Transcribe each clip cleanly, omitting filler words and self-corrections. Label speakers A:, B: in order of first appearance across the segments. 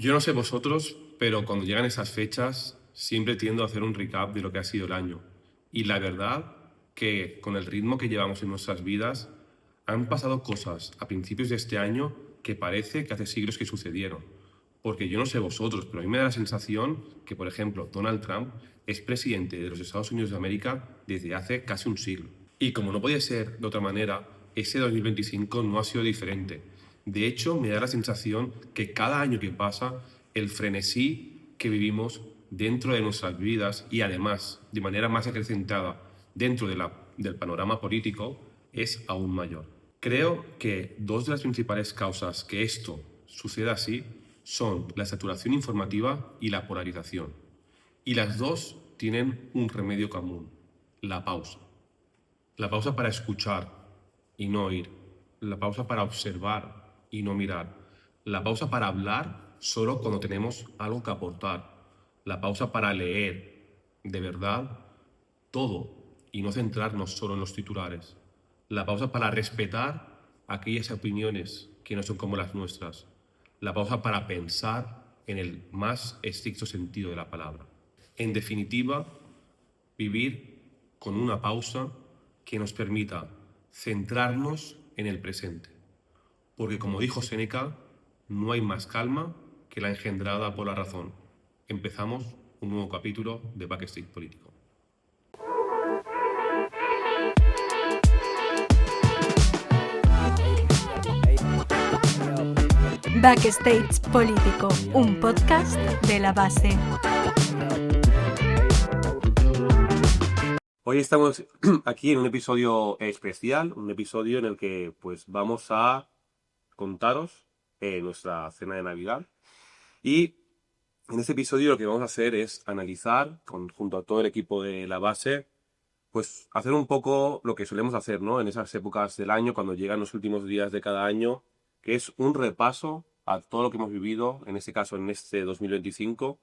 A: Yo no sé vosotros, pero cuando llegan esas fechas siempre tiendo a hacer un recap de lo que ha sido el año. Y la verdad que con el ritmo que llevamos en nuestras vidas, han pasado cosas a principios de este año que parece que hace siglos que sucedieron. Porque yo no sé vosotros, pero a mí me da la sensación que, por ejemplo, Donald Trump es presidente de los Estados Unidos de América desde hace casi un siglo. Y como no podía ser de otra manera, ese 2025 no ha sido diferente. De hecho, me da la sensación que cada año que pasa, el frenesí que vivimos dentro de nuestras vidas y además de manera más acrecentada dentro del panorama político es aún mayor. Creo que dos de las principales causas que esto suceda así son la saturación informativa y la polarización. Y las dos tienen un remedio común, la pausa. La pausa para escuchar y no oír. La pausa para observar y no mirar. La pausa para hablar solo cuando tenemos algo que aportar. La pausa para leer de verdad todo y no centrarnos solo en los titulares. La pausa para respetar aquellas opiniones que no son como las nuestras. La pausa para pensar en el más estricto sentido de la palabra. En definitiva, vivir con una pausa que nos permita centrarnos en el presente. Porque como dijo Séneca, no hay más calma que la engendrada por la razón. Empezamos un nuevo capítulo de Backstage Político.
B: Backstage Político, un podcast de La Base.
A: Hoy estamos aquí en un episodio especial, un episodio en el que pues vamos a contaros nuestra cena de Navidad. Y en este episodio lo que vamos a hacer es analizar, junto a todo el equipo de La Base, pues hacer un poco lo que solemos hacer, ¿no? En esas épocas del año, cuando llegan los últimos días de cada año, que es un repaso a todo lo que hemos vivido, en este caso en este 2025,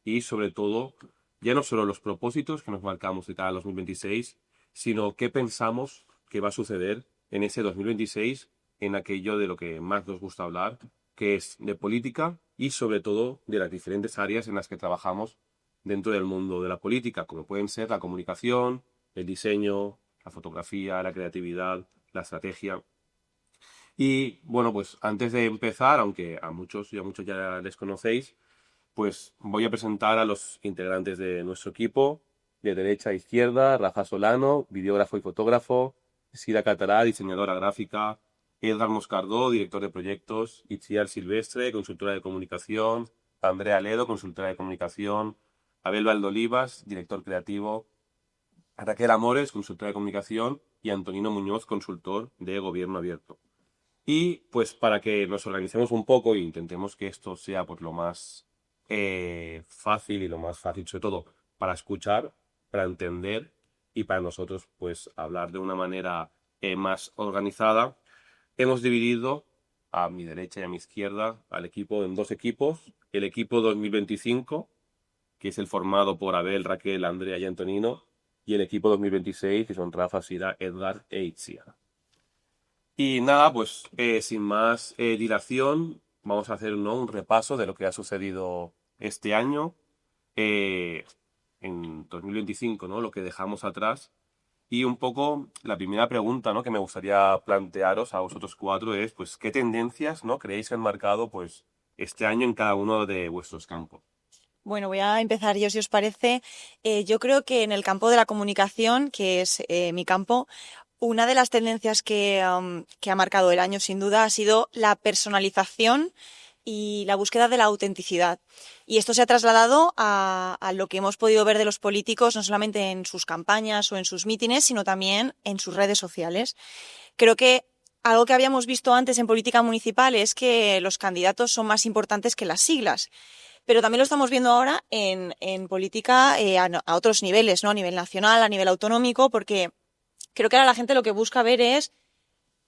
A: y sobre todo, ya no solo los propósitos que nos marcamos de cara al 2026, sino qué pensamos que va a suceder en ese 2026, en aquello de lo que más nos gusta hablar, que es de política y sobre todo de las diferentes áreas en las que trabajamos dentro del mundo de la política, como pueden ser la comunicación, el diseño, la fotografía, la creatividad, la estrategia. Y bueno, pues antes de empezar, aunque a muchos ya les conocéis, pues voy a presentar a los integrantes de nuestro equipo. De derecha a izquierda, Rafa Solano, videógrafo y fotógrafo, Sira Catará, diseñadora gráfica, Edgar Moscardó, director de proyectos, Itziar Silvestre, consultora de comunicación, Andrea Ledo, consultora de comunicación, Abel Valdolivas, director creativo, Raquel Amores, consultora de comunicación, y Antonino Muñoz, consultor de gobierno abierto. Y pues para que nos organicemos un poco e intentemos que esto sea pues lo más fácil y lo más fácil sobre todo para escuchar, para entender y para nosotros pues hablar de una manera más organizada, hemos dividido a mi derecha y a mi izquierda al equipo en dos equipos. El equipo 2025, que es el formado por Abel, Raquel, Andrea y Antonino, y el equipo 2026, que son Rafa, Sira, Edgar e Itziar. Y nada, pues sin más dilación, vamos a hacer, ¿no?, un repaso de lo que ha sucedido este año, en 2025, ¿no?, lo que dejamos atrás. Y un poco la primera pregunta, ¿no?, que me gustaría plantearos a vosotros cuatro es, pues, ¿qué tendencias, ¿no?, creéis que han marcado pues este año en cada uno de vuestros campos?
C: Bueno, voy a empezar yo, si os parece. Yo creo que en el campo de la comunicación, que es mi campo, una de las tendencias que ha marcado el año, sin duda, ha sido la personalización y la búsqueda de la autenticidad. Y esto se ha trasladado a lo que hemos podido ver de los políticos, no solamente en sus campañas o en sus mítines, sino también en sus redes sociales. Creo que algo que habíamos visto antes en política municipal es que los candidatos son más importantes que las siglas. Pero también lo estamos viendo ahora en política a otros niveles, ¿no? A nivel nacional, a nivel autonómico, porque creo que ahora la gente lo que busca ver es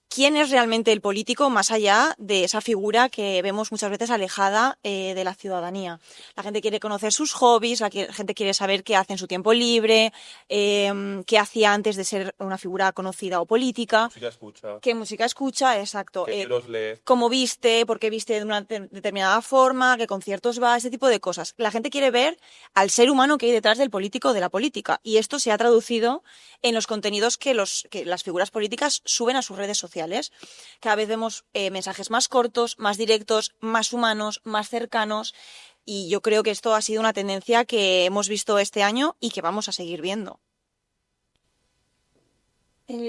C: quién es realmente el político más allá de esa figura que vemos muchas veces alejada de la ciudadanía. La gente quiere conocer sus hobbies, gente quiere saber qué hace en su tiempo libre, qué hacía antes de ser una figura conocida o política.
A: Música escucha.
C: ¿Qué música escucha? Exacto.
A: ¿Qué libros lee?
C: Cómo viste, por qué viste de una determinada forma, qué conciertos va, ese tipo de cosas. La gente quiere ver al ser humano que hay detrás del político o de la política. Y esto se ha traducido en los contenidos que las figuras políticas suben a sus redes sociales. Cada vez vemos mensajes más cortos, más directos, más humanos, más cercanos. Y yo creo que esto ha sido una tendencia que hemos visto este año y que vamos a seguir viendo.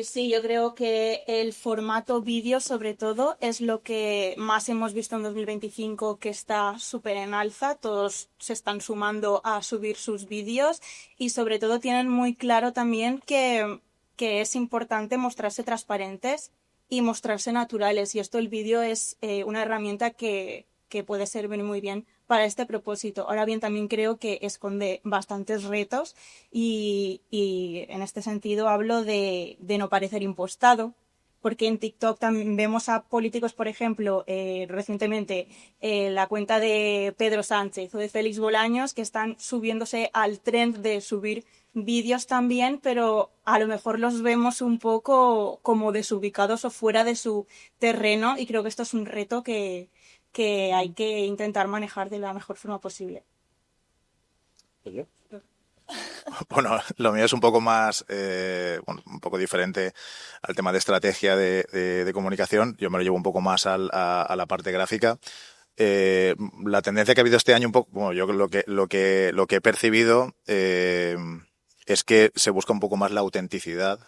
D: Sí, yo creo que el formato vídeo, sobre todo, es lo que más hemos visto en 2025, que está súper en alza. Todos se están sumando a subir sus vídeos y, sobre todo, tienen muy claro también que es importante mostrarse transparentes y mostrarse naturales. Y esto, el vídeo, es una herramienta que puede servir muy bien para este propósito. Ahora bien, también creo que esconde bastantes retos y en este sentido hablo de no parecer impostado, porque en TikTok también vemos a políticos, por ejemplo, recientemente la cuenta de Pedro Sánchez o de Félix Bolaños, que están subiéndose al trend de subir vídeos también, pero a lo mejor los vemos un poco como desubicados o fuera de su terreno, y creo que esto es un reto que hay que intentar manejar de la mejor forma posible.
A: ¿Oye?
E: Bueno, lo mío es un poco más, un poco diferente al tema de estrategia de comunicación. Yo me lo llevo un poco más a la parte gráfica. La tendencia que ha habido este año un poco, bueno, yo lo que he percibido es que se busca un poco más la autenticidad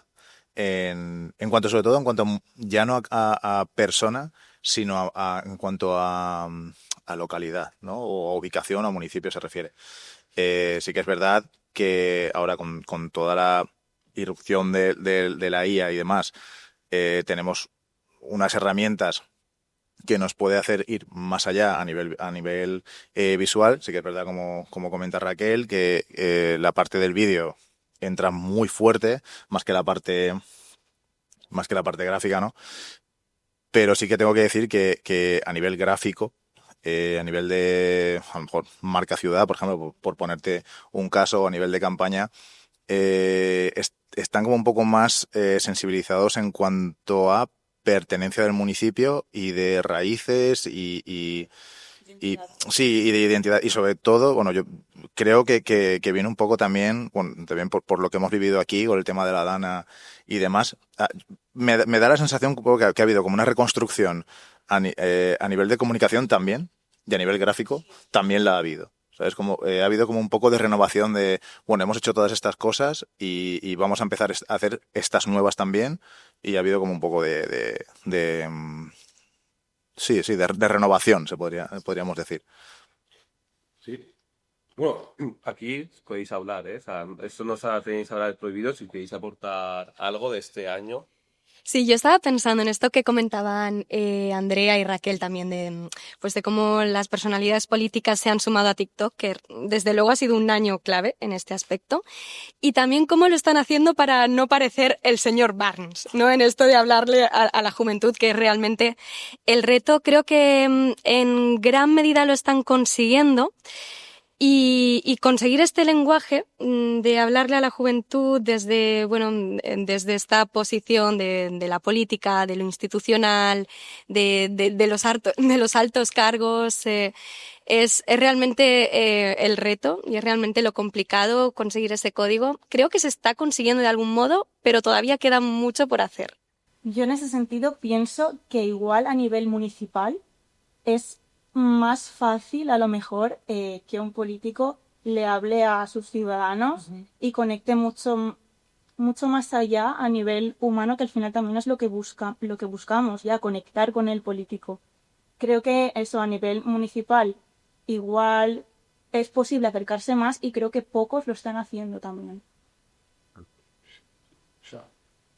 E: en cuanto, sobre todo, en cuanto ya no a persona, sino en cuanto a localidad, ¿no? O a ubicación o a municipio se refiere. Sí que es verdad que ahora con toda la irrupción de la IA y demás, tenemos unas herramientas que nos puede hacer ir más allá a nivel visual. Sí que es verdad, como comenta Raquel, que la parte del vídeo entra muy fuerte, más que la parte gráfica, ¿no? Pero sí que tengo que decir que a nivel gráfico, a nivel de, a lo mejor, marca ciudad, por ejemplo, por ponerte un caso, o a nivel de campaña, están como un poco más sensibilizados en cuanto a pertenencia del municipio y de raíces y sí, y de identidad. Y sobre todo, bueno, yo creo que viene un poco también, bueno, también por lo que hemos vivido aquí, con el tema de la Dana y demás. Me da la sensación que ha habido como una reconstrucción a nivel de comunicación también, y a nivel gráfico también la ha habido. ¿Sabes? Como, ha habido como un poco de renovación de, bueno, hemos hecho todas estas cosas y vamos a empezar a hacer estas nuevas también, y ha habido como un poco de renovación, podríamos decir.
A: Sí. Bueno, aquí podéis hablar, ¿eh? O sea, esto no os tenéis ahora prohibido. Si queréis aportar algo de este año.
F: Sí, yo estaba pensando en esto que comentaban Andrea y Raquel también, de cómo las personalidades políticas se han sumado a TikTok, que desde luego ha sido un año clave en este aspecto, y también cómo lo están haciendo para no parecer el señor Barnes, ¿no? En esto de hablarle a la juventud, que es realmente el reto. Creo que en gran medida lo están consiguiendo. Y conseguir este lenguaje de hablarle a la juventud desde esta posición de la política, de lo institucional, de los altos cargos, es realmente el reto, y es realmente lo complicado conseguir ese código. Creo que se está consiguiendo de algún modo, pero todavía queda mucho por hacer.
D: Yo en ese sentido pienso que igual a nivel municipal es más fácil, a lo mejor, que un político le hable a sus ciudadanos y conecte mucho más allá a nivel humano, que al final también es lo que buscamos, ya conectar con el político. Creo que eso a nivel municipal igual es posible acercarse más, y creo que pocos lo están haciendo también.
G: O sea,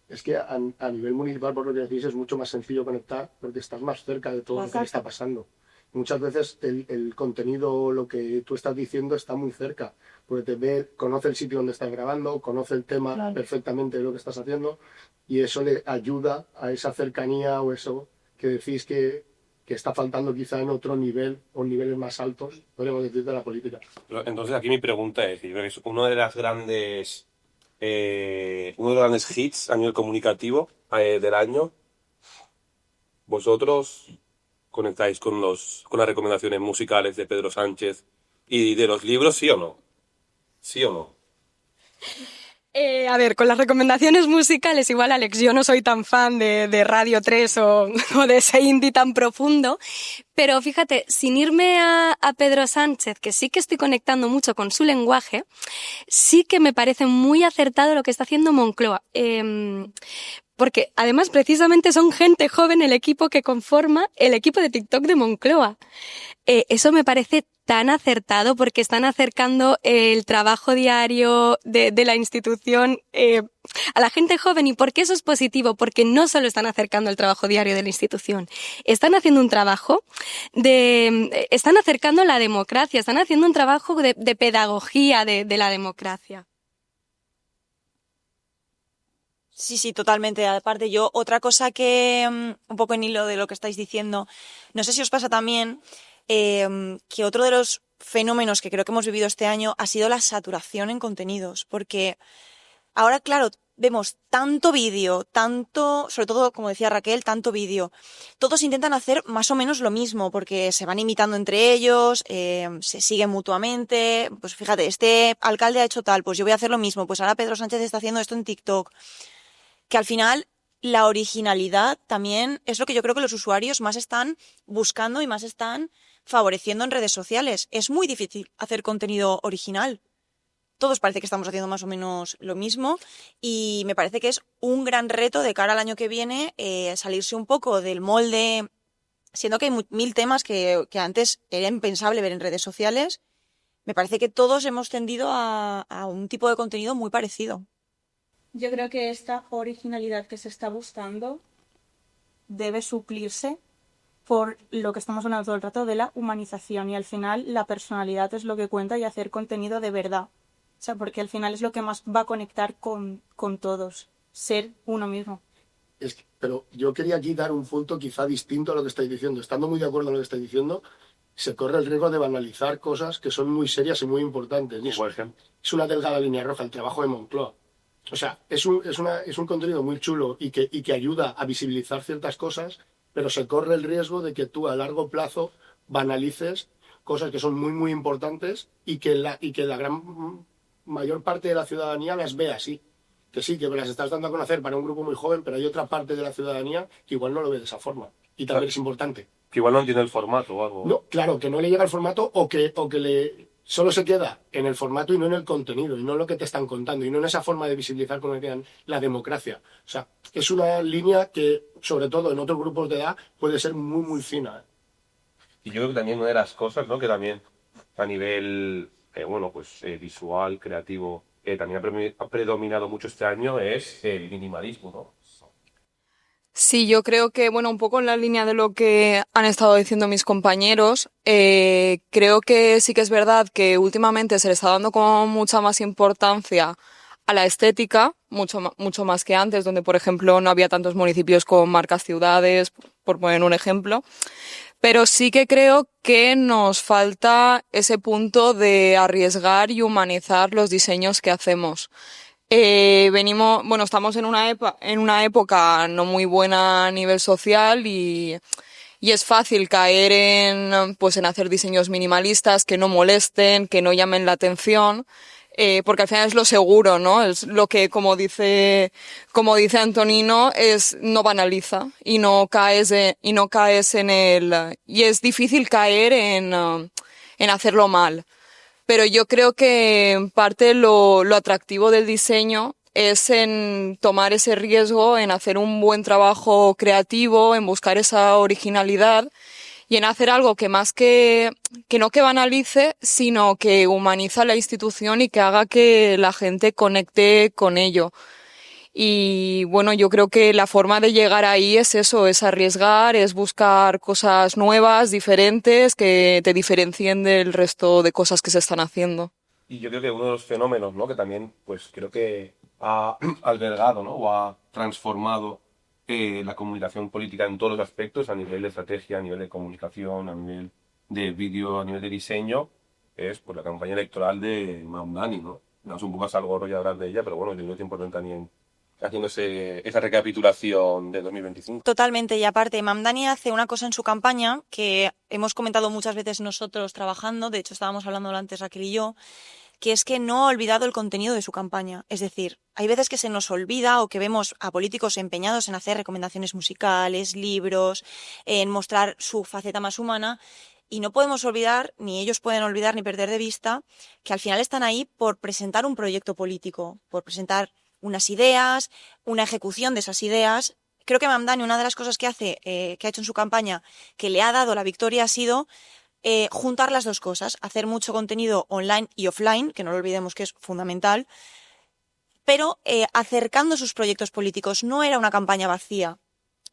G: es que a nivel municipal, por lo que decís, es mucho más sencillo conectar porque estás más cerca de todo lo que le está pasando. Muchas veces el contenido, lo que tú estás diciendo, está muy cerca, porque te ve, conoce el sitio donde estás grabando, conoce el tema perfectamente de lo que estás haciendo, y eso le ayuda a esa cercanía o eso que decís que está faltando quizá en otro nivel o niveles más altos, podríamos decir, de la política.
A: Entonces aquí mi pregunta es, yo creo que es uno de los grandes hits a nivel comunicativo del año. ¿Vosotros conectáis con las recomendaciones musicales de Pedro Sánchez y de los libros, sí o no? ¿Sí o no?
F: A ver, con las recomendaciones musicales, igual Alex, yo no soy tan fan de Radio 3 o de ese indie tan profundo, pero fíjate, sin irme a Pedro Sánchez, que sí que estoy conectando mucho con su lenguaje, sí que me parece muy acertado lo que está haciendo Moncloa. Porque además precisamente son gente joven el equipo que conforma el equipo de TikTok de Moncloa. Eso me parece tan acertado porque están acercando el trabajo diario de la institución a la gente joven. ¿Y por qué eso es positivo? Porque no solo están acercando el trabajo diario de la institución, están haciendo un trabajo están acercando la democracia, están haciendo un trabajo de pedagogía de la democracia.
C: Sí, totalmente. Aparte, yo, otra cosa que, un poco en hilo de lo que estáis diciendo, no sé si os pasa también, que otro de los fenómenos que creo que hemos vivido este año ha sido la saturación en contenidos, porque ahora, claro, vemos tanto vídeo, sobre todo, como decía Raquel, tanto vídeo. Todos intentan hacer más o menos lo mismo, porque se van imitando entre ellos, se siguen mutuamente. Pues fíjate, este alcalde ha hecho tal, pues yo voy a hacer lo mismo, pues ahora Pedro Sánchez está haciendo esto en TikTok. Que al final la originalidad también es lo que yo creo que los usuarios más están buscando y más están favoreciendo en redes sociales. Es muy difícil hacer contenido original. Todos parece que estamos haciendo más o menos lo mismo y me parece que es un gran reto de cara al año que viene salirse un poco del molde, siendo que hay mil temas que antes era impensable ver en redes sociales. Me parece que todos hemos tendido a un tipo de contenido muy parecido.
D: Yo creo que esta originalidad que se está buscando debe suplirse por lo que estamos hablando todo el rato de la humanización, y al final la personalidad es lo que cuenta y hacer contenido de verdad. O sea, porque al final es lo que más va a conectar con todos, ser uno mismo.
G: Pero yo quería aquí dar un punto quizá distinto a lo que estáis diciendo. Estando muy de acuerdo en lo que estáis diciendo, se corre el riesgo de banalizar cosas que son muy serias y muy importantes. Y
A: Por ejemplo.
G: es una delgada línea roja el trabajo de Moncloa. O sea, es un contenido muy chulo y que ayuda a visibilizar ciertas cosas, pero se corre el riesgo de que tú a largo plazo banalices cosas que son muy, muy importantes y que la gran mayor parte de la ciudadanía las ve así. Que sí, que me las estás dando a conocer para un grupo muy joven, pero hay otra parte de la ciudadanía que igual no lo ve de esa forma. Y también es importante.
A: Que igual no entiende el formato o algo.
G: No, claro, que no le llega el formato o que solo se queda en el formato y no en el contenido, y no en lo que te están contando, y no en esa forma de visibilizar, como decían, la democracia. O sea, es una línea que, sobre todo en otros grupos de edad, puede ser muy, muy fina.
A: Y yo creo que también una de las cosas, ¿no?, que también a nivel visual, creativo, también ha predominado mucho este año es el minimalismo, ¿no?
H: Sí, yo creo que, un poco en la línea de lo que han estado diciendo mis compañeros, creo que sí que es verdad que últimamente se le está dando como mucha más importancia a la estética, mucho más que antes, donde, por ejemplo, no había tantos municipios con marcas ciudades, por poner un ejemplo. Pero sí que creo que nos falta ese punto de arriesgar y humanizar los diseños que hacemos. Estamos en una época no muy buena a nivel social y es fácil caer en hacer diseños minimalistas que no molesten, que no llamen la atención, porque al final es lo seguro, ¿no? Es lo que, como dice Antonino, no banaliza y no caes en y es difícil caer en hacerlo mal. Pero yo creo que en parte lo atractivo del diseño es en tomar ese riesgo, en hacer un buen trabajo creativo, en buscar esa originalidad y en hacer algo que más que no que banalice, sino que humaniza la institución y que haga que la gente conecte con ello. Y bueno, yo creo que la forma de llegar ahí es eso, es arriesgar, es buscar cosas nuevas, diferentes, que te diferencien del resto de cosas que se están haciendo.
A: Y yo creo que uno de los fenómenos, ¿no? Que también, pues creo que ha albergado, ¿no? O ha transformado la comunicación política en todos los aspectos, a nivel de estrategia, a nivel de comunicación, a nivel de vídeo, a nivel de diseño, es pues la campaña electoral de Mamdani, ¿no? No es un poco a salvo rollo hablar de ella, pero bueno, yo creo que es importante también haciendo esa recapitulación de 2025.
C: Totalmente, y aparte, Mamdani hace una cosa en su campaña que hemos comentado muchas veces nosotros trabajando, de hecho estábamos hablando antes Raquel y yo, que es que no ha olvidado el contenido de su campaña. Es decir, hay veces que se nos olvida o que vemos a políticos empeñados en hacer recomendaciones musicales, libros, en mostrar su faceta más humana, y no podemos olvidar, ni ellos pueden olvidar ni perder de vista, que al final están ahí por presentar un proyecto político, por presentar unas ideas, una ejecución de esas ideas. Creo que Mamdani, una de las cosas que que ha hecho en su campaña, que le ha dado la victoria, ha sido juntar las dos cosas, hacer mucho contenido online y offline, que no lo olvidemos que es fundamental, pero acercando sus proyectos políticos. No era una campaña vacía,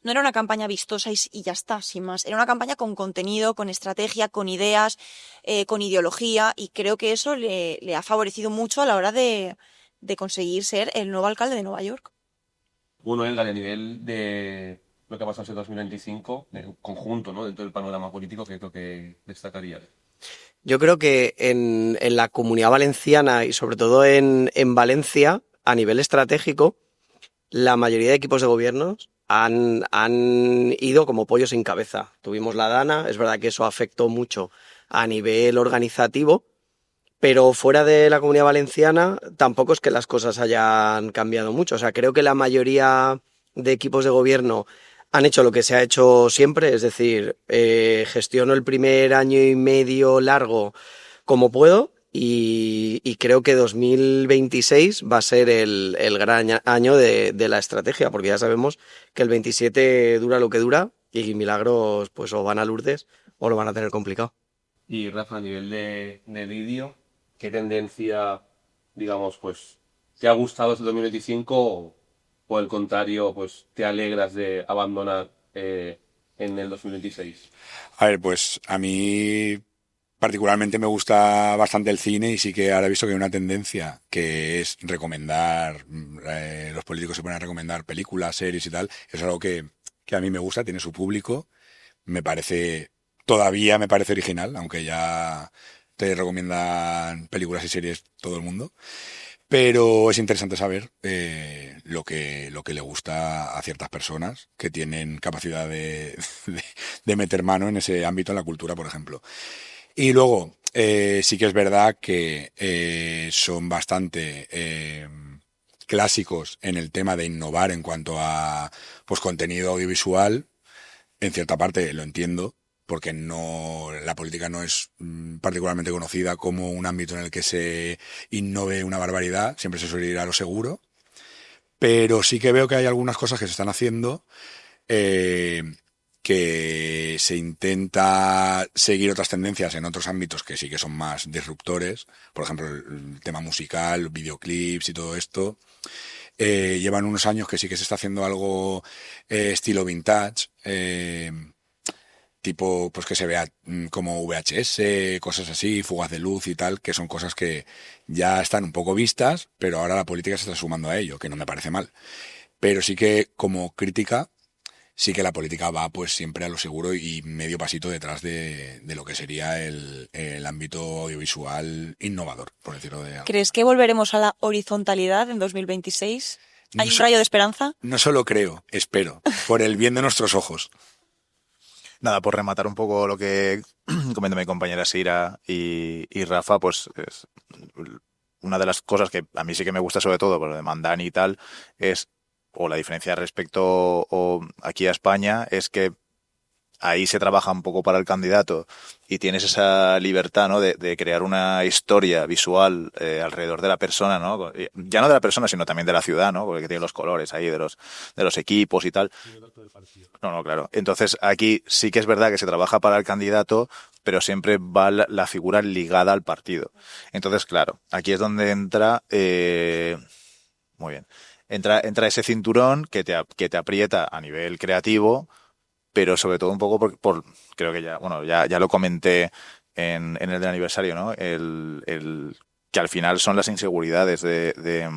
C: no era una campaña vistosa y ya está, sin más. Era una campaña con contenido, con estrategia, con ideas, con ideología, y creo que eso le ha favorecido mucho a la hora de conseguir ser el nuevo alcalde de Nueva York.
A: Bueno, Edgar, a nivel de lo que ha pasado en 2025, en conjunto, ¿no? Dentro del panorama político, ¿qué es lo que destacaría?
I: Yo creo que en la Comunidad Valenciana y sobre todo en Valencia, a nivel estratégico, la mayoría de equipos de gobiernos han ido como pollo sin cabeza. Tuvimos la Dana, es verdad que eso afectó mucho a nivel organizativo, pero fuera de la Comunidad Valenciana tampoco es que las cosas hayan cambiado mucho. O sea, creo que la mayoría de equipos de gobierno han hecho lo que se ha hecho siempre, es decir, gestiono el primer año y medio largo como puedo y creo que 2026 va a ser el gran año de la estrategia, porque ya sabemos que el 27 dura lo que dura y Milagros pues o van a Lourdes o lo van a tener complicado.
A: Y Rafa, a nivel de vídeo, ¿qué tendencia, digamos, pues, te ha gustado este 2025 o por el contrario, pues, te alegras de abandonar en el 2026?
J: A ver, pues a mí particularmente me gusta bastante el cine y sí que ahora he visto que hay una tendencia que es recomendar, los políticos se ponen a recomendar películas, series y tal. Es algo que a mí me gusta, tiene su público, todavía me parece original, aunque ya te recomiendan películas y series todo el mundo. Pero es interesante saber lo que le gusta a ciertas personas que tienen capacidad de meter mano en ese ámbito, en la cultura, por ejemplo. Y luego, sí que es verdad que son bastante clásicos en el tema de innovar en cuanto a pues contenido audiovisual. En cierta parte lo entiendo, porque la política no es particularmente conocida como un ámbito en el que se innove una barbaridad, siempre se suele ir a lo seguro, pero sí que veo que hay algunas cosas que se están haciendo que se intenta seguir otras tendencias en otros ámbitos que sí que son más disruptores, por ejemplo el tema musical, videoclips y todo esto. Llevan unos años que sí que se está haciendo algo estilo vintage, tipo pues que se vea como VHS, cosas así, fugas de luz y tal, que son cosas que ya están un poco vistas, pero ahora la política se está sumando a ello, que no me parece mal. Pero sí que como crítica, sí que la política va pues siempre a lo seguro y medio pasito detrás de lo que sería el ámbito audiovisual innovador, por decirlo de algo.
C: ¿Crees que volveremos a la horizontalidad en 2026? ¿Hay un rayo de esperanza?
J: No solo creo, espero, por el bien de nuestros ojos.
E: Nada, por rematar un poco lo que comenta mi compañera Sira y Rafa, pues es una de las cosas que a mí sí que me gusta sobre todo, por lo de Mamdani y tal, o la diferencia respecto aquí a España, es que ahí se trabaja un poco para el candidato y tienes esa libertad, ¿no? de crear una historia visual alrededor de la persona, ¿no? Ya no de la persona, sino también de la ciudad, ¿no? Porque tiene los colores ahí de los equipos y tal. No, claro. Entonces aquí sí que es verdad que se trabaja para el candidato, pero siempre va la figura ligada al partido. Entonces, claro, aquí es donde entra... muy bien. entra ese cinturón que te aprieta a nivel creativo, pero sobre todo un poco creo que ya lo comenté en el del aniversario, ¿no? El que al final son las inseguridades de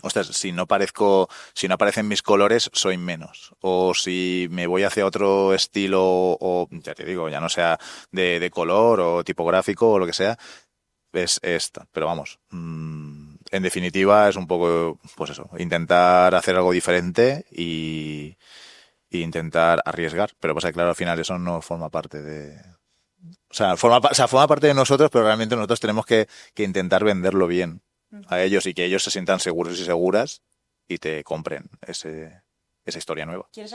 E: ostras, si no aparecen mis colores, soy menos. O si me voy hacia otro estilo, o ya te digo, ya no sea de color o tipográfico o lo que sea, es esto. Pero vamos, en definitiva es un poco, pues eso, intentar hacer algo diferente y intentar arriesgar. Pero pasa que, claro, al final eso no forma parte de... O sea, forma parte de nosotros, pero realmente nosotros tenemos que intentar venderlo bien a ellos y que ellos se sientan seguros y seguras y te compren esa historia nueva.
C: ¿Quieres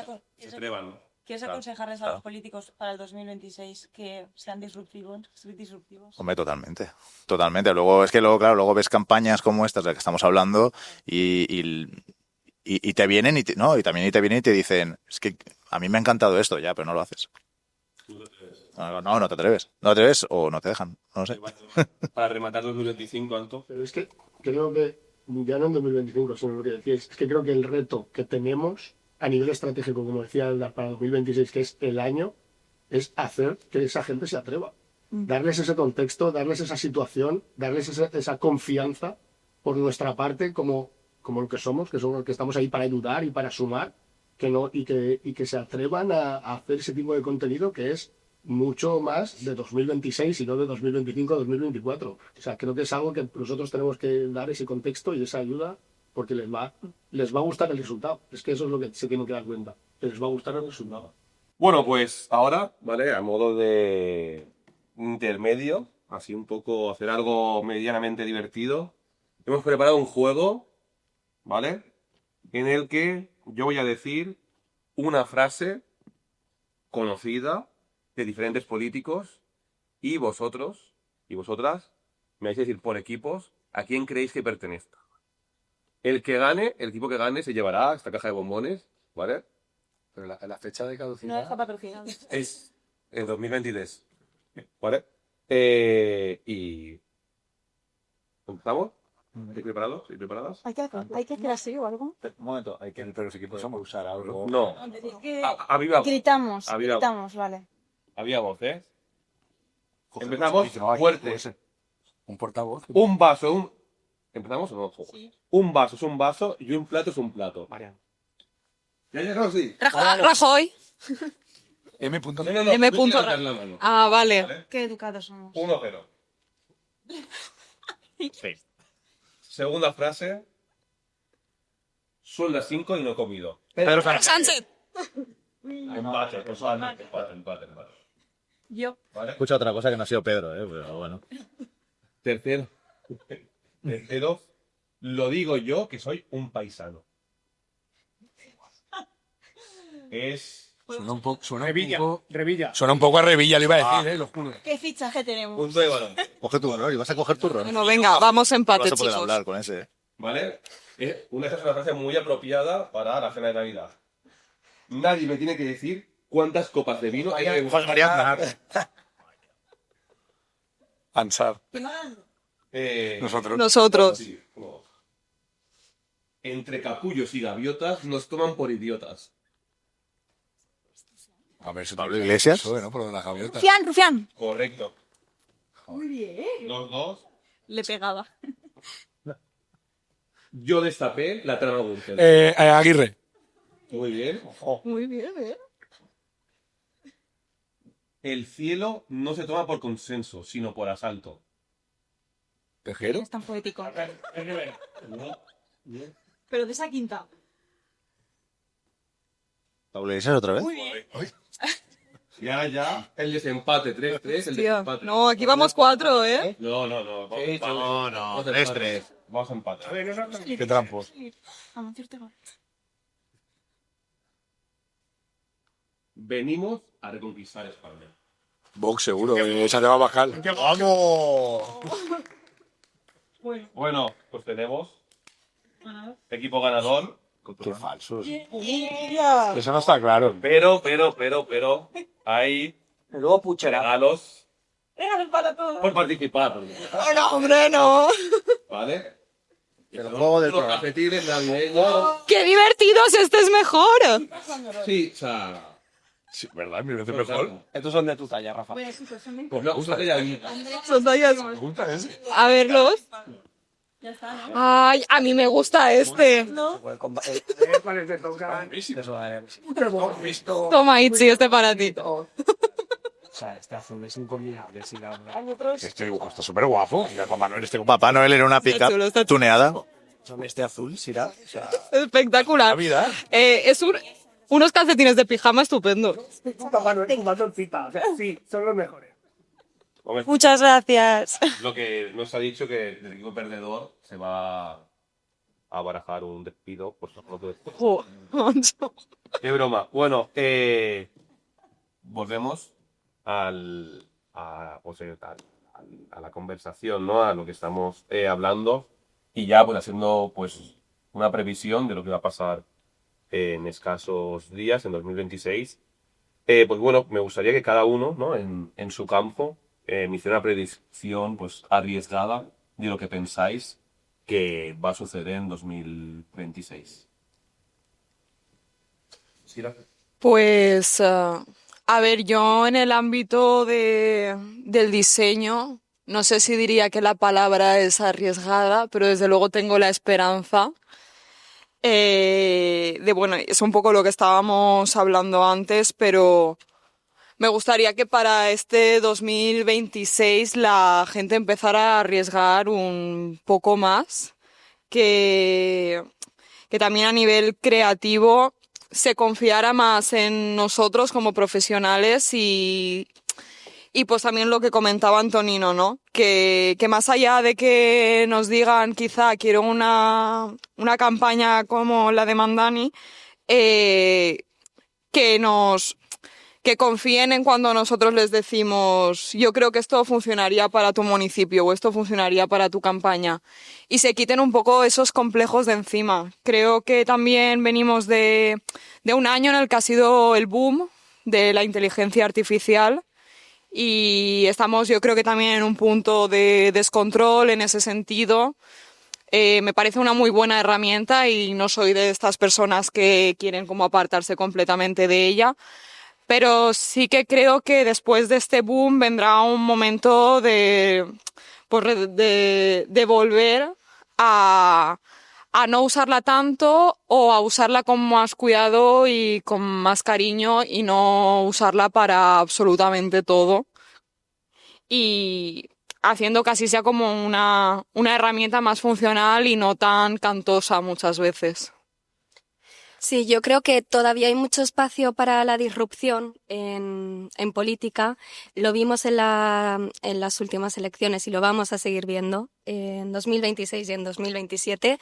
A: Claro.
C: aconsejarles a los políticos para el 2026 que sean disruptivos?
E: Hombre, totalmente. Luego ves campañas como estas de las que estamos hablando y te vienen y también te vienen y te dicen, es que a mí me ha encantado esto, ya, pero no lo haces. No te atreves. No te atreves o no te dejan, no lo sé.
A: Para rematar 2025, Anto.
G: Pero es que creo que, ya no en 2025, sino lo que decíais, es que creo que el reto que tenemos a nivel estratégico, como decía Eldar, para 2026, que es el año, es hacer que esa gente se atreva. Darles ese contexto, darles esa situación, darles esa confianza por nuestra parte como lo que somos los que estamos ahí para ayudar y para sumar, y que se atrevan a hacer ese tipo de contenido que es mucho más de 2026 y no de 2025 a 2024. O sea, creo que es algo que nosotros tenemos que dar ese contexto y esa ayuda porque les va a gustar el resultado. Es que eso es lo que se tienen que dar cuenta. Les va a gustar el resultado.
A: Bueno, pues ahora, ¿vale? A modo de intermedio, así un poco hacer algo medianamente divertido, hemos preparado un juego, ¿vale? En el que yo voy a decir una frase conocida de diferentes políticos y vosotros y vosotras me vais a decir por equipos a quién creéis que pertenezca. El equipo que gane se llevará esta caja de bombones, ¿vale?
K: Pero la fecha de
C: No
K: caducidad...
C: deja patrocinado.
A: Es en 2023, ¿vale? Y... ¿Estamos? ¿Estáis preparados? ¿Estáis preparadas?
C: ¿Hay que hacer así o algo?
K: Un momento, pero los equipos somos usar algo...
A: No.
C: Es que
A: A viva voz.
C: gritamos,
A: A viva
C: vale.
A: Había voz, ¿eh?
K: Coge
A: Empezamos
K: los- no, aquí
A: fuerte.
K: puede ser un portavoz.
A: Un vaso, ¿Empezamos o no? Sí. Un vaso es un vaso y un plato es un plato.
K: Mariano.
A: ¿Ya ha llegado así?
H: Rajoy.
K: M. punto-
A: No,
H: M.
A: tú tienes que dar la mano.
H: Ah, vale.
A: ¿Vale?
C: Qué educados somos.
A: 1-0. Sí. Segunda frase. Son las 5 y no he comido.
H: Sánchez.
A: Empate.
C: Yo.
A: ¿Vale?
E: Escucha otra cosa que no ha sido Pedro, pero bueno.
A: Tercero. Lo digo yo que soy un paisano. Es...
K: Suena un poco... Suena
J: Suena un poco a Revilla, le iba a decir,
K: lo juro.
C: ¿Qué fichaje tenemos?
A: punto de balón.
E: Coge tu ron y vas a coger tu ron.
H: Bueno, venga, vamos a empate,
E: Vas a poder
H: chicos.
E: hablar con ese.
A: ¿Vale? Esta es una frase muy apropiada para la cena de Navidad. Nadie me tiene que decir cuántas copas de vino hay que
E: José María Aznar.
J: Ansar.
H: Nosotros.
A: Sí, como- Entre capullos y gaviotas nos toman por idiotas.
J: A ver, eso
E: Pablo Iglesias.
J: Eso, ¿no? Por lo de las gaviotas.
C: Rufián.
A: Correcto.
C: Muy bien.
A: Los dos.
C: Le pegaba.
A: Yo destapé la trama Gürtel.
J: Aguirre.
A: Muy bien.
C: Muy bien, ¿eh?
A: El cielo no se toma por consenso, sino por asalto.
J: ¿Tejero?
C: Es tan poético. Pero de esa quinta.
E: ¿Pablo Iglesias otra vez?
C: Muy bien.
A: Ya. El desempate, 3-3, el
H: Hostia.
A: desempate.
H: No, aquí vamos 4, ¿eh?
A: No. Vamos a empate. Vamos a empate.
J: Qué trampos.
A: Venimos a reconquistar España.
J: Vox seguro, Santiago Abascal.
E: ¡Vamos!
A: Bueno, pues tenemos equipo ganador.
J: Qué falsos.
C: Yeah.
J: Eso no está claro.
A: Pero, hay
I: Luego puchera.
A: regalos para todos por participar.
H: No, hombre, no.
A: ¿Vale?
I: El juego del calcetines navideño.
H: ¡Qué divertidos! ¡Este es mejor!
I: Sí, o sea...
J: Sí, ¿verdad? Mil veces mejor.
I: Estos son de tu talla, Rafa.
J: Pues me gusta ella.
H: Son tallas.
J: Me gusta ese.
H: A verlos. Ay, a mí me gusta este. Toma, Itzi, este para ti.
K: O sea, este azul es incombinable. Si la...
J: Este dibujo está súper guapo. Mira, Papá Noel, este
E: Papá Noel era una
H: Está chulo, está
E: pick-up
H: chulo.
E: tuneada.
I: Son este azul, Sira. O sea,
H: Espectacular.
J: vida.
H: Es unos calcetines de pijama estupendos.
K: Papá Noel fumando el pipa. O sea, sí, son los mejores.
A: Hombre,
C: Muchas gracias.
A: lo que nos ha dicho que el equipo perdedor se va a barajar un despido, pues no lo después.
H: Jo, macho.
A: Qué broma. Bueno, volvemos a la conversación, ¿no? A lo que estamos hablando y ya pues haciendo pues una previsión de lo que va a pasar en escasos días, en 2026. Pues bueno, me gustaría que cada uno, ¿no? en su campo me hiciera una predicción pues arriesgada de lo que pensáis que va a suceder en 2026. Sira.
H: Pues, a ver, yo en el ámbito del diseño, no sé si diría que la palabra es arriesgada, pero desde luego tengo la esperanza bueno, es un poco lo que estábamos hablando antes, pero me gustaría que para este 2026 la gente empezara a arriesgar un poco más, que también a nivel creativo se confiara más en nosotros como profesionales y pues también lo que comentaba Antonino, ¿no? Que más allá de que nos digan quizá quiero una campaña como la de Mandani, que confíen en cuando nosotros les decimos yo creo que esto funcionaría para tu municipio o esto funcionaría para tu campaña y se quiten un poco esos complejos de encima. Creo que también venimos de un año en el que ha sido el boom de la inteligencia artificial y estamos yo creo que también en un punto de descontrol en ese sentido. Me parece una muy buena herramienta y no soy de estas personas que quieren como apartarse completamente de ella. Pero sí que creo que después de este boom vendrá un momento de volver a no usarla tanto o a usarla con más cuidado y con más cariño y no usarla para absolutamente todo. Y haciendo que así sea como una herramienta más funcional y no tan cantosa muchas veces.
F: Sí, yo creo que todavía hay mucho espacio para la disrupción en política. Lo vimos en las últimas elecciones y lo vamos a seguir viendo en 2026 y en 2027.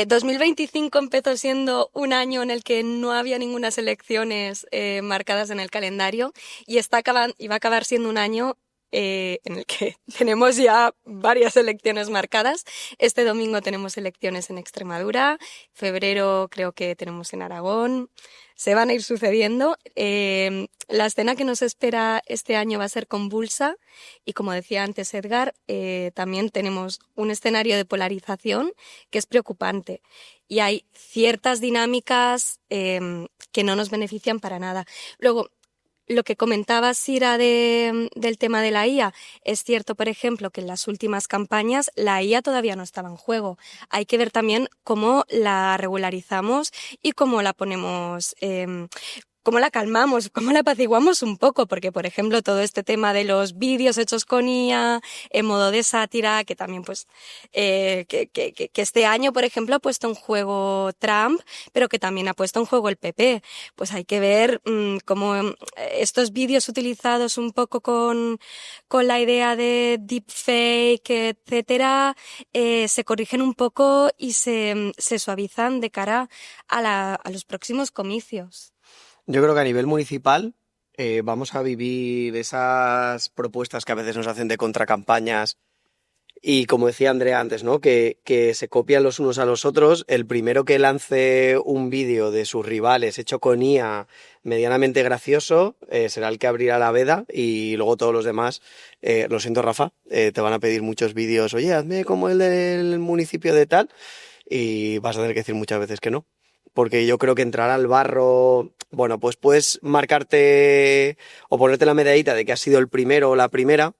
F: 2025 empezó siendo un año en el que no había ninguna elecciones marcadas en el calendario y va a acabar siendo un año en el que tenemos ya varias elecciones marcadas. Este domingo tenemos elecciones en Extremadura, febrero creo que tenemos en Aragón, se van a ir sucediendo. La escena que nos espera este año va a ser convulsa y como decía antes Edgar, también tenemos un escenario de polarización que es preocupante y hay ciertas dinámicas que no nos benefician para nada. Luego, lo que comentaba Sira del tema de la IA, es cierto, por ejemplo, que en las últimas campañas la IA todavía no estaba en juego. Hay que ver también cómo la regularizamos y cómo la ponemos, cómo la calmamos, cómo la apaciguamos un poco, porque, por ejemplo, todo este tema de los vídeos hechos con IA, en modo de sátira, que también, pues, que este año, por ejemplo, ha puesto en juego Trump, pero que también ha puesto en juego el PP. Pues hay que ver cómo estos vídeos utilizados un poco con la idea de deepfake, etcétera, se corrigen un poco y se suavizan de cara a los próximos comicios.
I: yo creo que a nivel municipal vamos a vivir esas propuestas que a veces nos hacen de contracampañas Y como decía Andrea antes, ¿no? Que se copian los unos a los otros. El primero que lance un vídeo de sus rivales hecho con IA medianamente gracioso será el que abrirá la veda, y luego todos los demás, lo siento Rafa, te van a pedir muchos vídeos, oye, hazme como el del municipio de tal, y vas a tener que decir muchas veces que no. Porque yo creo que entrar al barro, bueno, pues puedes marcarte o ponerte la medallita de que has sido el primero o la primera,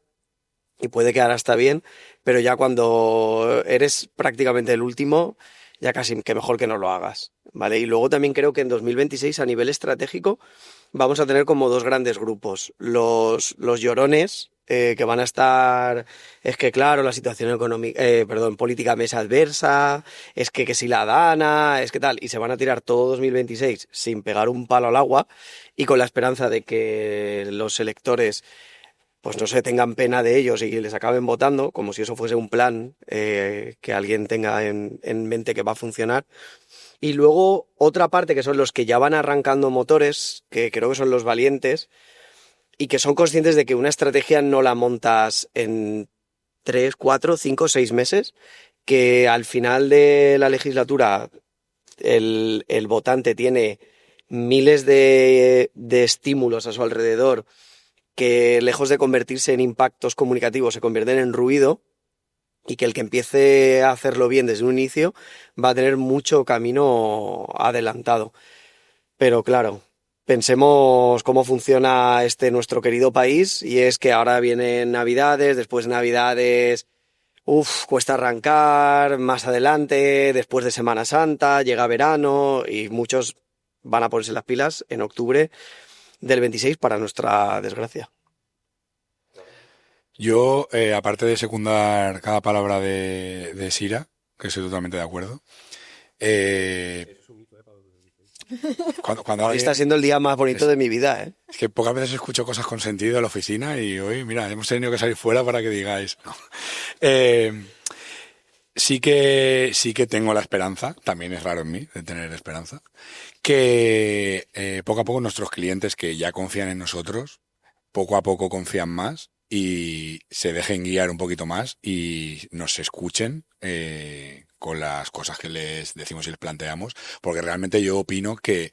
I: y puede quedar hasta bien, pero ya cuando eres prácticamente el último, ya casi que mejor que no lo hagas, ¿vale? Y luego también creo que en 2026 a nivel estratégico vamos a tener como dos grandes grupos. Los llorones, que van a estar, es que claro, la situación económica, política me es adversa, es que si la Dana, es que tal, y se van a tirar todo 2026 sin pegar un palo al agua, y con la esperanza de que los electores pues no se tengan pena de ellos y les acaben votando, como si eso fuese un plan que alguien tenga en mente que va a funcionar. Y luego otra parte, que son los que ya van arrancando motores, que creo que son los valientes, y que son conscientes de que una estrategia no la montas en 3, 4, 5, 6 meses, que al final de la legislatura el votante tiene miles de estímulos a su alrededor, que lejos de convertirse en impactos comunicativos se convierten en ruido, y que el que empiece a hacerlo bien desde un inicio va a tener mucho camino adelantado. Pero claro, pensemos cómo funciona nuestro querido país, y es que ahora vienen Navidades, después de Navidades, cuesta arrancar, más adelante, después de Semana Santa, llega verano, y muchos van a ponerse las pilas en octubre del 26, para nuestra desgracia.
J: Yo, aparte de secundar cada palabra de Sira, que estoy totalmente de acuerdo, cuando
I: Hoy está siendo el día más bonito de mi vida, ¿eh?
J: Es que pocas veces escucho cosas con sentido en la oficina, y hoy, mira, hemos tenido que salir fuera para que digáis, ¿no? Sí que tengo la esperanza, también es raro en mí de tener esperanza, que poco a poco nuestros clientes, que ya confían en nosotros, poco a poco confían más y se dejen guiar un poquito más y nos escuchen con las cosas que les decimos y les planteamos, porque realmente yo opino que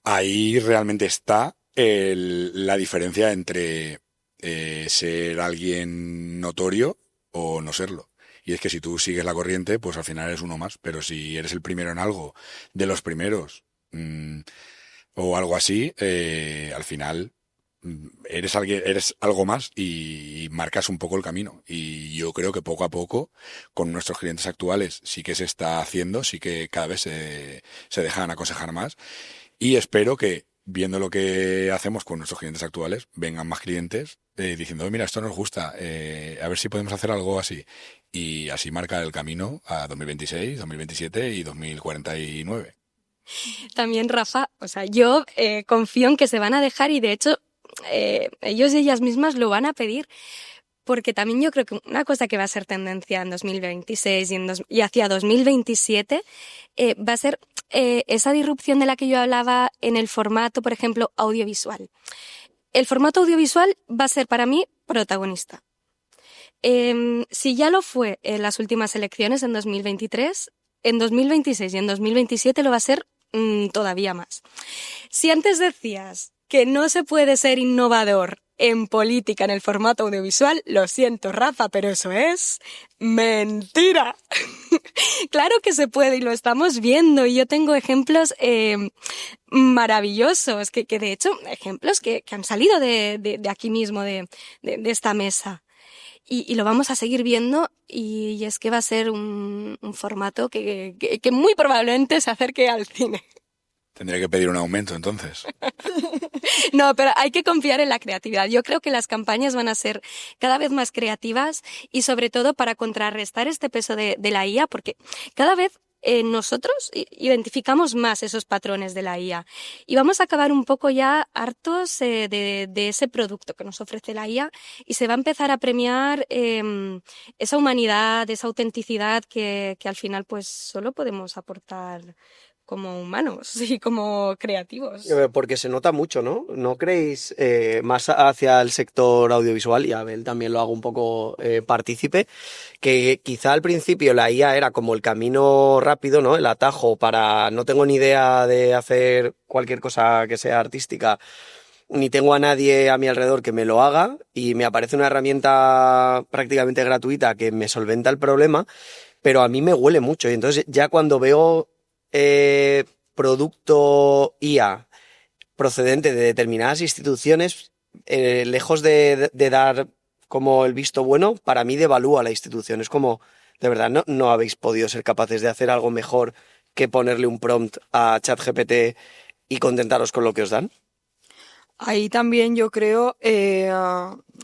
J: ahí realmente está la diferencia entre ser alguien notorio o no serlo. Y es que si tú sigues la corriente, pues al final eres uno más. Pero si eres el primero en algo, de los primeros, o algo así, al final eres algo más y marcas un poco el camino. Y yo creo que poco a poco, con nuestros clientes actuales, sí que se está haciendo, sí que cada vez se dejan aconsejar más. Y espero que, viendo lo que hacemos con nuestros clientes actuales, vengan más clientes diciendo, mira, esto nos gusta, a ver si podemos hacer algo así. Y así marca el camino a 2026, 2027 y 2049.
F: También, Rafa, o sea, yo confío en que se van a dejar, y de hecho ellos y ellas mismas lo van a pedir, porque también yo creo que una cosa que va a ser tendencia en 2026 y hacia 2027 va a ser esa disrupción de la que yo hablaba en el formato, por ejemplo, audiovisual. El formato audiovisual va a ser para mí protagonista. Si ya lo fue en las últimas elecciones en 2023, en 2026 y en 2027 lo va a ser todavía más. Si antes decías que no se puede ser innovador en política en el formato audiovisual, lo siento, Rafa, pero eso es mentira. Claro que se puede y lo estamos viendo, y yo tengo ejemplos maravillosos, que de hecho, ejemplos que han salido de aquí mismo, de esta mesa. Y lo vamos a seguir viendo, y es que va a ser un formato que muy probablemente se acerque al cine.
J: Tendré que pedir un aumento, entonces.
F: No, pero hay que confiar en la creatividad. Yo creo que las campañas van a ser cada vez más creativas, y sobre todo para contrarrestar este peso de la IA, porque cada vez nosotros identificamos más esos patrones de la IA, y vamos a acabar un poco ya hartos de ese producto que nos ofrece la IA, y se va a empezar a premiar esa humanidad, esa autenticidad que al final pues solo podemos aportar como humanos y como creativos.
I: Porque se nota mucho, ¿no? ¿No creéis más hacia el sector audiovisual, y Abel también lo hago un poco partícipe, que quizá al principio la IA era como el camino rápido, ¿no? El atajo para no tengo ni idea de hacer cualquier cosa que sea artística, ni tengo a nadie a mi alrededor que me lo haga, y me aparece una herramienta prácticamente gratuita que me solventa el problema, pero a mí me huele mucho, y entonces ya cuando veo producto IA procedente de determinadas instituciones, lejos de dar como el visto bueno, para mí devalúa la institución. Es como, de verdad, no habéis podido ser capaces de hacer algo mejor que ponerle un prompt a ChatGPT y contentaros con lo que os dan.
H: Ahí también yo creo,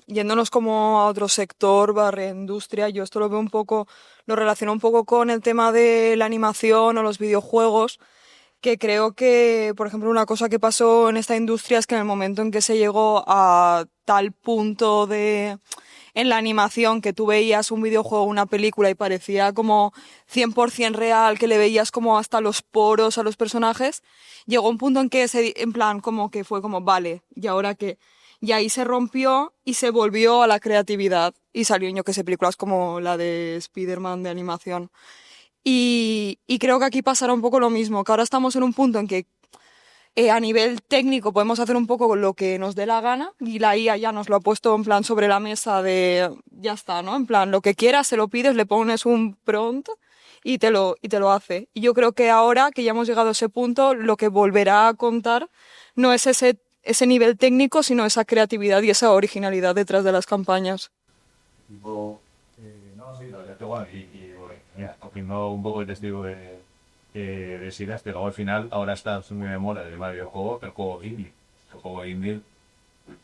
H: yéndonos como a otro sector, industria, yo esto lo relaciono un poco con el tema de la animación o los videojuegos, que creo que, por ejemplo, una cosa que pasó en esta industria es que en el momento en que se llegó a tal punto en la animación que tú veías un videojuego, una película y parecía como 100% real, que le veías como hasta los poros a los personajes, llegó un punto en que en plan como que fue como, vale, ¿y ahora qué? Y ahí se rompió y se volvió a la creatividad y salió, yo que sé, películas como la de Spider-Man de animación. Y creo que aquí pasará un poco lo mismo, que ahora estamos en un punto en que a nivel técnico podemos hacer un poco lo que nos dé la gana y la IA ya nos lo ha puesto en plan sobre la mesa de ya está, ¿no? En plan, lo que quieras, se lo pides, le pones un prompt y te lo hace. Y yo creo que ahora que ya hemos llegado a ese punto, lo que volverá a contar no es ese nivel técnico, sino esa creatividad y esa originalidad detrás de las campañas.
L: No, sí, la verdad que bueno, mira, cogiendo un poco el testigo de Silas, que luego al final ahora está muy de moda el tema de videojuego, el juego indie. El juego indie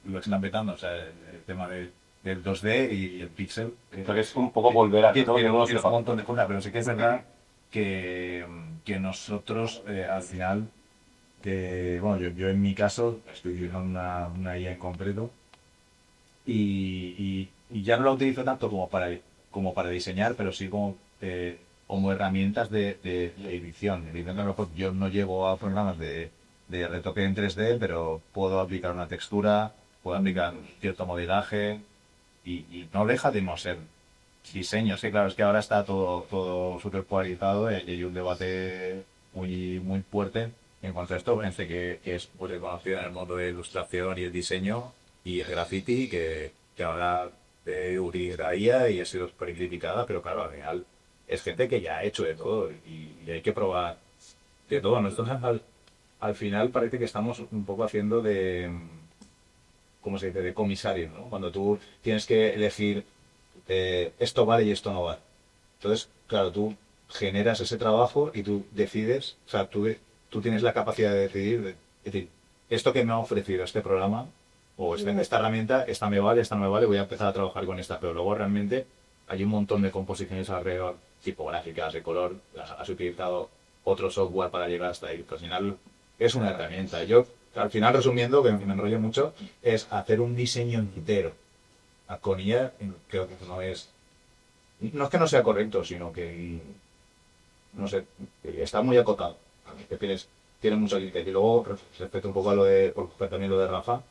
L: lo están petando, o sea, el tema del 2D y el pixel.
A: Porque es un poco volver a
L: tiene un montón de cosas, pero sí que es verdad que nosotros al final, bueno, yo en mi caso estoy utilizando una IA en concreto y ya no la utilizo tanto como para diseñar, pero sí como herramientas de edición. Yo no llego a programas de retoque en 3D, pero puedo aplicar una textura, puedo aplicar cierto modelaje y no deja de no ser diseño. Sí, claro, es que ahora está todo súper polarizado y hay un debate muy, muy fuerte en cuanto a esto. Gente que es pues, reconocida en el mundo de la ilustración y el diseño y el graffiti, que ahora utiliza la IA y ha sido súper criticada, pero claro, al final es gente que ya ha hecho de todo y hay que probar de todo. Nosotros al final parece que estamos un poco haciendo ¿cómo se dice?, de comisario, ¿no? Cuando tú tienes que elegir esto vale y esto no vale. Entonces, claro, tú generas ese trabajo y tú decides, o sea, tú tienes la capacidad de decidir, es decir, esto que me ha ofrecido este programa o esta herramienta, esta me vale, voy a empezar a trabajar con esta, pero luego realmente hay un montón de composiciones alrededor, tipográficas, de color, has utilizado otro software para llegar hasta ahí, pero al final es una herramienta. Yo, al final, resumiendo, que me enrollo mucho, es hacer un diseño entero con IA, creo que no es que no sea correcto, sino que, no sé, está muy acotado. Tiene mucho criterio. Y luego, respecto un poco a también lo de Rafa,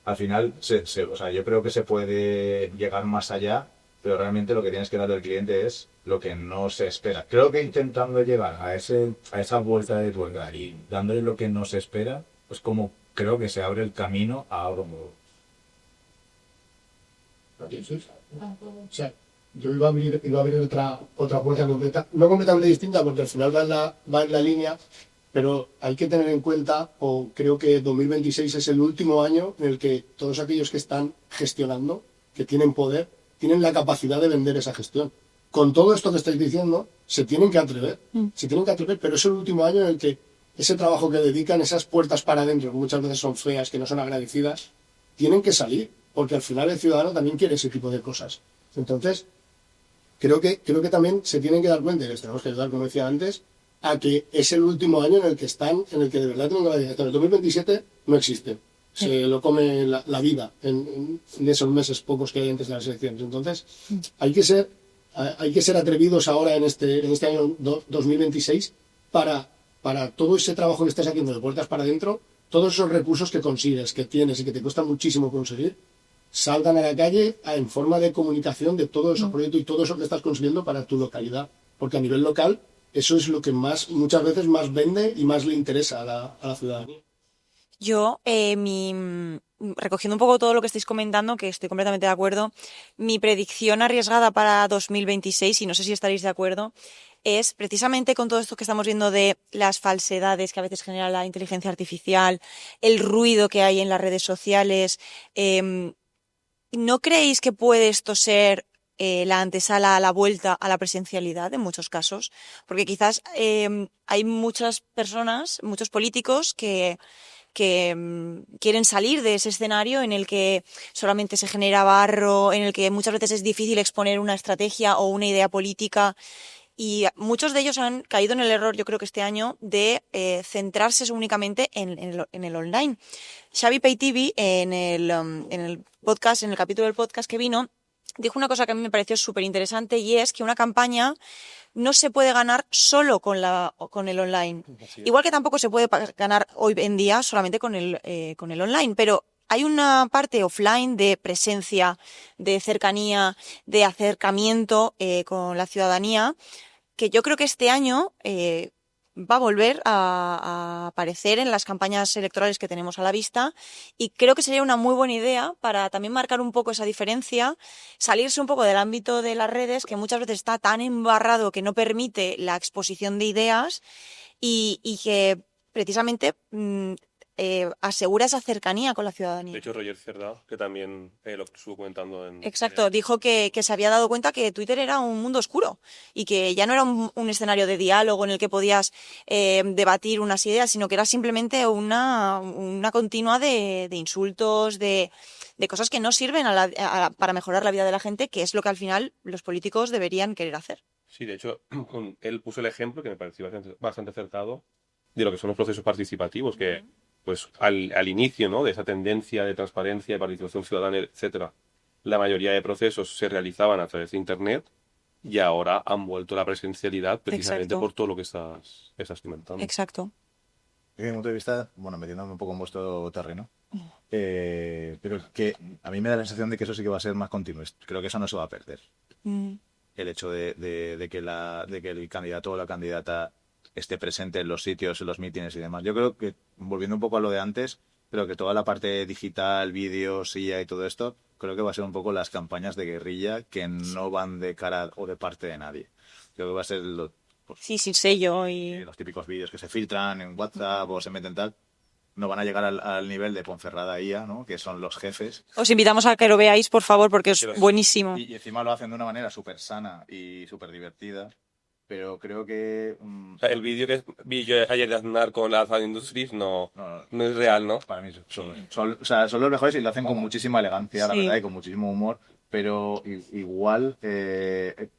L: al final, o sea, yo creo que se puede llegar más allá, pero realmente lo que tienes que darle al cliente es lo que no se espera. Creo que intentando llegar a esa vuelta de tuerca y dándole lo que no se espera, pues como creo que se abre el camino a algo nuevo.
G: O sea, yo iba a abrir otra puerta completa, no completamente distinta, porque al final va en la línea, pero hay que tener en cuenta, o creo que 2026 es el último año en el que todos aquellos que están gestionando, que tienen poder, tienen la capacidad de vender esa gestión. Con todo esto que estáis diciendo, se tienen que atrever, pero es el último año en el que ese trabajo que dedican, esas puertas para adentro, que muchas veces son feas, que no son agradecidas, tienen que salir, porque al final el ciudadano también quiere ese tipo de cosas. Entonces, creo que también se tienen que dar cuenta, y les tenemos que ayudar, como decía antes, a que es el último año en el que de verdad tienen que decir, el 2027 no existe. Se lo come la vida en esos meses pocos que hay antes de las elecciones. Entonces, hay que ser atrevidos ahora en este año 2026 para todo ese trabajo que estás haciendo de puertas para adentro, todos esos recursos que consigues, que tienes y que te cuesta muchísimo conseguir, salgan a la calle en forma de comunicación de todos esos proyectos y todo eso que estás consiguiendo para tu localidad. Porque a nivel local, eso es lo que muchas veces más vende y más le interesa a la ciudadanía.
C: Yo, recogiendo un poco todo lo que estáis comentando, que estoy completamente de acuerdo, mi predicción arriesgada para 2026, y no sé si estaréis de acuerdo, es precisamente con todo esto que estamos viendo de las falsedades que a veces genera la inteligencia artificial, el ruido que hay en las redes sociales. ¿No creéis que puede esto ser la antesala a la vuelta a la presencialidad en muchos casos? Porque quizás hay muchas personas, muchos políticos que quieren salir de ese escenario en el que solamente se genera barro, en el que muchas veces es difícil exponer una estrategia o una idea política, y muchos de ellos han caído en el error, yo creo que este año, de centrarse únicamente en el online. Xavi Peitivi, en el podcast, en el capítulo del podcast que vino, dijo una cosa que a mí me pareció súper interesante, y es que una campaña no se puede ganar solo con el online. Igual que tampoco se puede ganar hoy en día solamente con el online, pero hay una parte offline de presencia, de cercanía, de acercamiento con la ciudadanía, que yo creo que este año va a volver a aparecer en las campañas electorales que tenemos a la vista, y creo que sería una muy buena idea para también marcar un poco esa diferencia, salirse un poco del ámbito de las redes, que muchas veces está tan embarrado que no permite la exposición de ideas, y que precisamente asegura esa cercanía con la ciudadanía.
A: De hecho, Roger Cerdá, que también lo estuvo comentando en...
C: Exacto, dijo que se había dado cuenta que Twitter era un mundo oscuro y que ya no era un escenario de diálogo en el que podías debatir unas ideas, sino que era simplemente una continua de insultos, de cosas que no sirven para mejorar la vida de la gente, que es lo que al final los políticos deberían querer hacer.
A: Sí, de hecho, él puso el ejemplo, que me pareció bastante acertado, de lo que son los procesos participativos, que pues al inicio, ¿no?, de esa tendencia de transparencia, de participación ciudadana, etcétera, la mayoría de procesos se realizaban a través de Internet, y ahora han vuelto a la presencialidad precisamente
C: Exacto.
A: por todo lo que estás comentando.
C: Exacto.
E: Desde mi punto de vista, bueno, metiéndome un poco en vuestro terreno, pero que a mí me da la sensación de que eso sí que va a ser más continuo. Creo que eso no se va a perder. El hecho de que el candidato o la candidata esté presente en los sitios, en los mítines y demás. Yo creo que, volviendo un poco a lo de antes, creo que toda la parte digital, vídeo, silla y todo esto, creo que va a ser un poco las campañas de guerrilla que no van de cara o de parte de nadie. Creo que va a ser
C: Sí, sin sello y...
E: los típicos vídeos que se filtran en WhatsApp o se meten tal. No van a llegar al nivel de Ponferrada IA, ¿no?, que son los jefes.
C: Os invitamos a que lo veáis, por favor, porque es buenísimo.
E: Y encima lo hacen de una manera súper sana y súper divertida. Pero creo que...
A: O sea, el vídeo que vi yo ayer de Aznar con la Azad Industries no es real, ¿no?
E: Para mí son los mejores y lo hacen con muchísima elegancia, la
C: Sí.
E: verdad, y con muchísimo humor. Pero igual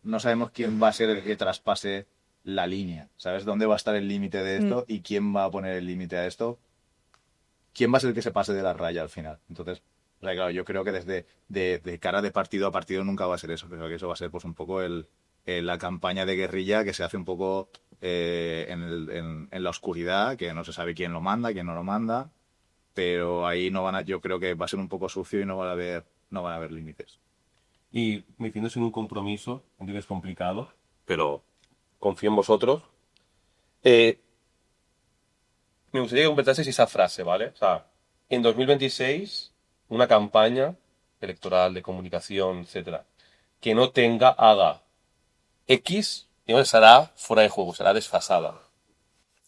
E: no sabemos quién va a ser el que traspase la línea. ¿Sabes dónde va a estar el límite de esto y quién va a poner el límite a esto? ¿Quién va a ser el que se pase de la raya al final? Entonces, claro, yo creo que desde de cara de partido a partido nunca va a ser eso. Creo que eso va a ser pues un poco la campaña de guerrilla que se hace un poco en la oscuridad, que no se sabe quién lo manda, quién no lo manda, pero ahí yo creo que va a ser un poco sucio y no van a haber límites.
A: Y metiéndose en un compromiso, entiendo que es complicado, pero confío en vosotros. Me gustaría que completaseis esa frase, ¿vale? O sea, en 2026, una campaña electoral, de comunicación, etcétera, que no haga X, digamos, será fuera de juego, será desfasada.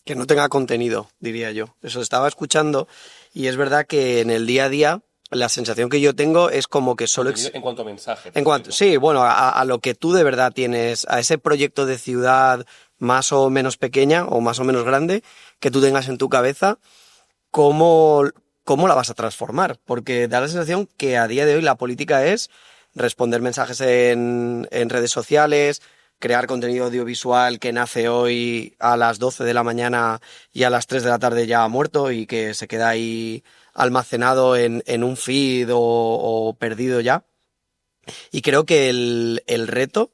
I: Que no tenga contenido, diría yo. Eso estaba escuchando y es verdad que en el día a día la sensación que yo tengo es como que solo...
A: En cuanto a mensaje.
I: Sí, bueno, a lo que tú de verdad tienes, a ese proyecto de ciudad más o menos pequeña o más o menos grande que tú tengas en tu cabeza, ¿cómo la vas a transformar? Porque da la sensación que a día de hoy la política es responder mensajes en redes sociales, crear contenido audiovisual que nace hoy a las 12 de la mañana y a las 3 de la tarde ya ha muerto y que se queda ahí almacenado en un feed o perdido ya. Y creo que el reto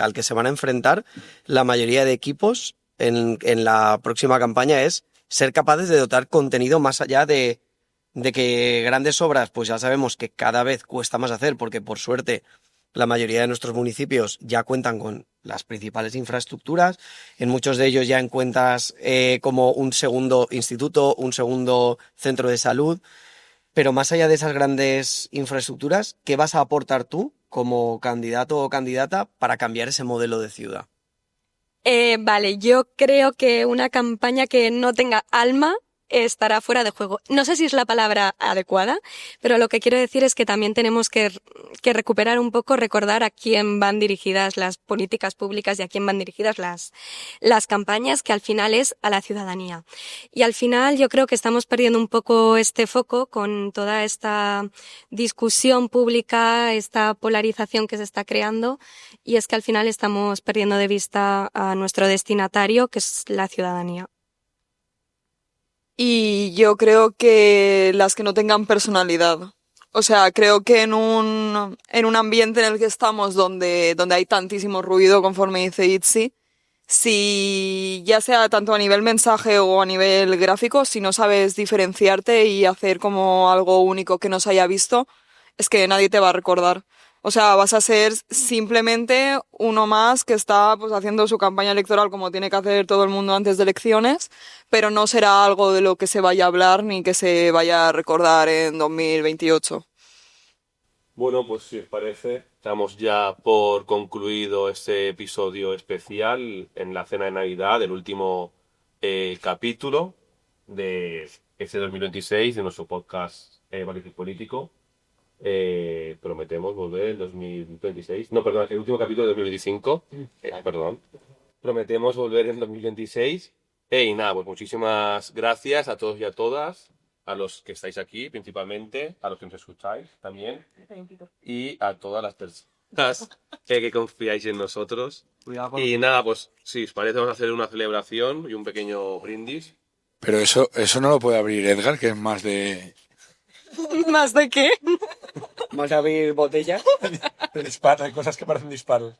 I: al que se van a enfrentar la mayoría de equipos en la próxima campaña es ser capaces de dotar contenido más allá de que grandes obras, pues ya sabemos que cada vez cuesta más hacer, porque por suerte la mayoría de nuestros municipios ya cuentan con las principales infraestructuras. En muchos de ellos ya encuentras como un segundo instituto, un segundo centro de salud. Pero más allá de esas grandes infraestructuras, ¿qué vas a aportar tú como candidato o candidata para cambiar ese modelo de ciudad?
F: Vale, yo creo que una campaña que no tenga alma estará fuera de juego. No sé si es la palabra adecuada, pero lo que quiero decir es que también tenemos que recuperar un poco, recordar a quién van dirigidas las políticas públicas y a quién van dirigidas las campañas, que al final es a la ciudadanía. Y al final yo creo que estamos perdiendo un poco este foco con toda esta discusión pública, esta polarización que se está creando, y es que al final estamos perdiendo de vista a nuestro destinatario, que es la ciudadanía.
H: Y yo creo que las que no tengan personalidad. O sea, creo que en un ambiente en el que estamos donde hay tantísimo ruido, conforme dice Itzi, si ya sea tanto a nivel mensaje o a nivel gráfico, si no sabes diferenciarte y hacer como algo único que no se haya visto, es que nadie te va a recordar. O sea, vas a ser simplemente uno más que está pues haciendo su campaña electoral como tiene que hacer todo el mundo antes de elecciones, pero no será algo de lo que se vaya a hablar ni que se vaya a recordar en 2028.
A: Bueno, pues si os parece, damos ya por concluido este episodio especial en la cena de Navidad, el último capítulo de este 2026 de nuestro podcast Valencia Político. Prometemos volver en 2026. No, perdón, el último capítulo de 2025. Perdón. Prometemos volver en 2026. Y nada, pues muchísimas gracias a todos y a todas, a los que estáis aquí principalmente, a los que nos escucháis también, y a todas las personas que confiáis en nosotros. Y nada, pues si os parece, vamos a hacer una celebración y un pequeño brindis.
J: Pero eso no lo puede abrir Edgar, que es más de...
F: ¿Más de qué?
I: ¿Vas a abrir botellas?
J: de disparo, hay cosas que parecen disparos.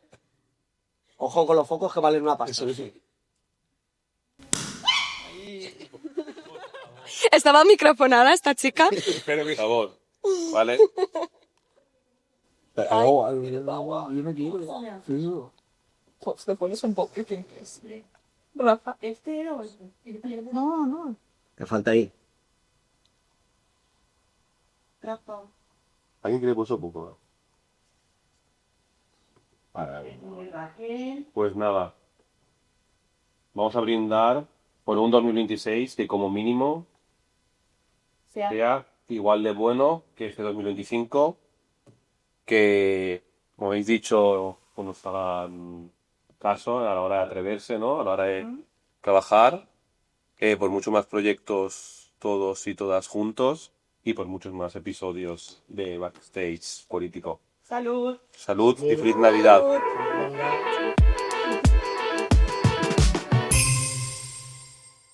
I: Ojo con los focos que valen una pasta.
J: Eso.
F: ¿Estaba microfonada esta chica?
A: Espero que... Por favor, ¿vale?
H: Pues te pones un poco. Rafa. No.
I: ¿Qué falta ahí?
H: Rafa.
A: ¿Alguien que le puso poco? Vale. Pues nada. Vamos a brindar por un 2026 que como mínimo sea igual de bueno que este 2025. Que, como habéis dicho, pues nos hagan caso a la hora de atreverse, ¿no? A la hora de trabajar. Por muchos más proyectos todos y todas juntos. Y por muchos más episodios de Backstage Político.
D: Salud.
A: Salud y feliz Navidad.